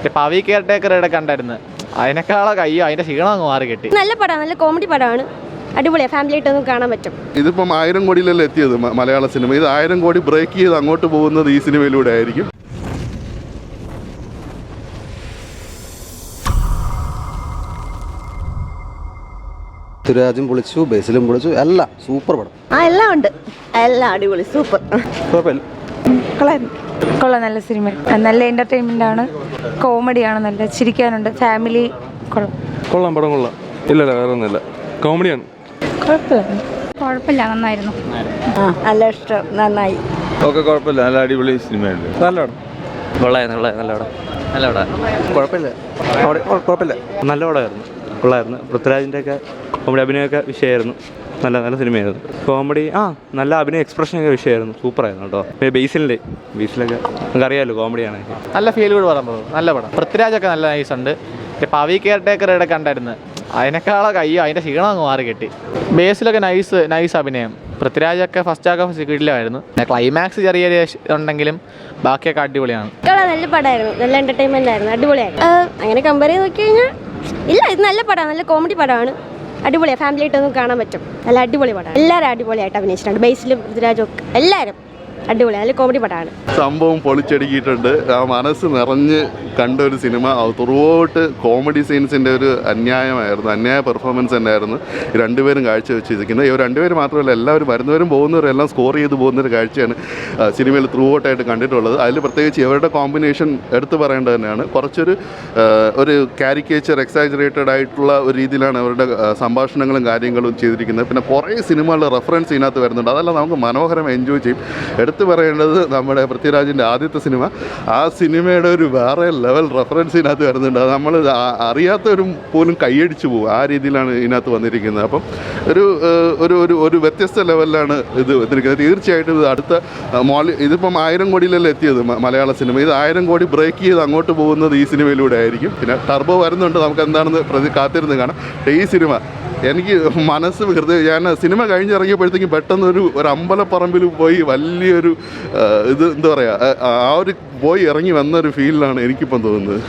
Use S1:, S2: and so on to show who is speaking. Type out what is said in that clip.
S1: Pavi care ടേക്കറുടെ കണ്ടായിരുന്നു. അതിനേക്കാളൊക്കെ അയ്യോ അതിന്റെ ക്ഷീണം അങ്ങ് മാറി കിട്ടി.
S2: നല്ല പടമാണ്, നല്ല കോമഡി പടമാണ്, അടിപൊളിയാണ്, ഫാമിലി ആയിട്ടൊന്നും കാണാൻ പറ്റും.
S3: ഇതിപ്പം 1000 കോടിയിലല്ലേ എത്തിയത് മലയാള സിനിമ. ഇത് 1000 കോടി ബ്രേക്ക് ചെയ്ത് അങ്ങോട്ട് പോകുന്നത് ഈ സിനിമയിലൂടെ ആയിരിക്കും.
S4: പൃഥ്വിരാജും പൊളിച്ചു, ബേസിലും പൊളിച്ചു, എല്ലാം സൂപ്പർ പടം.
S2: എല്ലാം ഉണ്ട്, എല്ലാം അടിപൊളി, സൂപ്പർ.
S5: കൊള്ളാം, നല്ല സിനിമ, നല്ല എൻ്റർടൈൻമെൻ്റ് ആണ്, കോമഡിയാണ്, നല്ല ചിരിക്കാനുണ്ട്, ഫാമിലി
S6: കൊള്ളാം, പടം കൊള്ളാം. ഇല്ല വേറെ ഒന്നുമില്ല, കോമഡിയാണ്.
S5: കുഴപ്പമില്ല, നന്നായിരുന്നു.
S2: നല്ല ഇഷ്ടം, നന്നായി.
S6: ഓക്കെ, കുഴപ്പമില്ല, നല്ല അടിപൊളി സിനിമയുണ്ട്. നല്ല പടം,
S1: കൊള്ളായിരുന്നു, നല്ല പടം, നല്ല പടം,
S4: കുഴപ്പമില്ല, കുഴപ്പമില്ല,
S7: നല്ല പടമായിരുന്നു, കൊള്ളായിരുന്നു. പൃഥ്വിരാജിൻ്റെ ഒക്കെ കോമഡി അഭിനയമൊക്കെ വിഷയമായിരുന്നു. നല്ല നല്ല സിനിമയായിരുന്നു. കോമഡി നല്ല അഭിനയ എക്സ്പ്രഷനൊക്കെ വിഷയമായിരുന്നു, സൂപ്പറായിരുന്നു കേട്ടോ. ബീസിലൊക്കെ നമുക്കറിയാമല്ലോ കോമഡിയാണ്.
S1: നല്ല ഫീൽ ഗുഡ് പടം, നല്ല പടം. പൃഥ്വിരാജൊക്കെ നല്ല നൈസ് ഉണ്ട്. പവി കെയർ ടേക്കറുടെ കണ്ടായിരുന്നു. അതിനേക്കാളൊക്കെ അയ്യോ അതിന്റെ ക്ഷീണം അങ്ങ് മാറി കിട്ടി. ബേസിലൊക്കെ നൈസ് അഭിനയം. പൃഥ്വിരാജൊക്കെ ഫസ്റ്റ് ഹാഫ് കിടിലമായിരുന്നു. ക്ലൈമാക്സ് ചെറിയ ഉണ്ടെങ്കിലും ബാക്കിയൊക്കെ അടിപൊളിയാണ്.
S2: നല്ല പടമായിരുന്നു, നല്ല എന്റർടൈൻമെന്റ് ആയിരുന്നു, അടിപൊളിയായിരുന്നു. അങ്ങനെ കമ്പയർ ചെയ്ത് നോക്കി കഴിഞ്ഞാൽ ഇല്ല, ഇത് നല്ല പടമാണ്, നല്ല കോമഡി പടമാണ്, അടിപൊളിയാണ്, ഫാമിലി ആയിട്ടൊന്നും കാണാൻ പറ്റും. നല്ല അടിപൊളി പടമാണ്, എല്ലാവരും അടിപൊളിയായിട്ട് അഭിനയിച്ചിട്ടുണ്ട്. ബേസിലും പൃഥ്വിരാജും ഒക്കെ എല്ലാവരും അടിപൊളി, നല്ല കോമഡി പടമാണ്.
S3: സംഭവം പൊളിച്ചടുക്കിയിട്ടുണ്ട്. ആ മനസ്സ് നിറഞ്ഞ് കണ്ട ഒരു സിനിമ. ത്രൂഔട്ട് കോമഡി സീൻസിൻ്റെ ഒരു അന്യായ പെർഫോമൻസ് തന്നെയായിരുന്നു രണ്ടുപേരും കാഴ്ചവെച്ചിരിക്കുന്നത്. ഇവർ രണ്ടുപേരും മാത്രമല്ല, എല്ലാവരും വരുന്നവരും പോകുന്നവരും എല്ലാം സ്കോർ ചെയ്ത് പോകുന്നൊരു കാഴ്ചയാണ് സിനിമയിൽ ത്രൂഔട്ടായിട്ട് കണ്ടിട്ടുള്ളത്. അതിൽ പ്രത്യേകിച്ച് ഇവരുടെ കോമ്പിനേഷൻ എടുത്തു പറയേണ്ടത് തന്നെയാണ്. കുറച്ചൊരു കാരിക്കേച്ചർ എക്സാജറേറ്റഡ് ആയിട്ടുള്ള ഒരു രീതിയിലാണ് അവരുടെ സംഭാഷണങ്ങളും കാര്യങ്ങളും ചെയ്തിരിക്കുന്നത്. പിന്നെ കുറേ സിനിമകളുടെ റെഫറൻസ് ഇതിനകത്ത് വരുന്നുണ്ട്. അതെല്ലാം നമുക്ക് മനോഹരമായി എൻജോയ് ചെയ്യും. എടുത്തു പറയേണ്ടത് നമ്മുടെ പൃഥ്വിരാജിൻ്റെ ആദ്യത്തെ സിനിമ. ആ സിനിമയുടെ ഒരു വേറെ ലെവൽ റെഫറൻസ് ഇതിനകത്ത് വരുന്നുണ്ട്. അത് നമ്മൾ അറിയാത്തവരും പോലും കൈയടിച്ചു പോകും. ആ രീതിയിലാണ് ഇതിനകത്ത് വന്നിരിക്കുന്നത്. അപ്പം ഒരു വ്യത്യസ്ത ലെവലിലാണ് ഇത് വന്നിരിക്കുന്നത്. തീർച്ചയായിട്ടും ഇത് അടുത്ത ഇതിപ്പം 1000 കോടിയിലല്ലേ എത്തിയത് മലയാള സിനിമ. ഇത് 1000 കോടി ബ്രേക്ക് ചെയ്ത് അങ്ങോട്ട് പോകുന്നത് ഈ സിനിമയിലൂടെ ആയിരിക്കും. പിന്നെ ടർബോ വരുന്നുണ്ട്, നമുക്ക് എന്താണെന്ന് കാത്തിരുന്ന് കാണാം. ഈ സിനിമ എനിക്ക് മനസ്സ് ഞാൻ സിനിമ കഴിഞ്ഞിറങ്ങിയപ്പോഴത്തേക്കും പെട്ടെന്ന് ഒരു അമ്പലപ്പറമ്പിൽ പോയി വലിയൊരു എന്താ പറയുക, ആ ഒരു പോയി ഇറങ്ങി വന്നൊരു ഫീലിലാണ് എനിക്കിപ്പം തോന്നുന്നത്.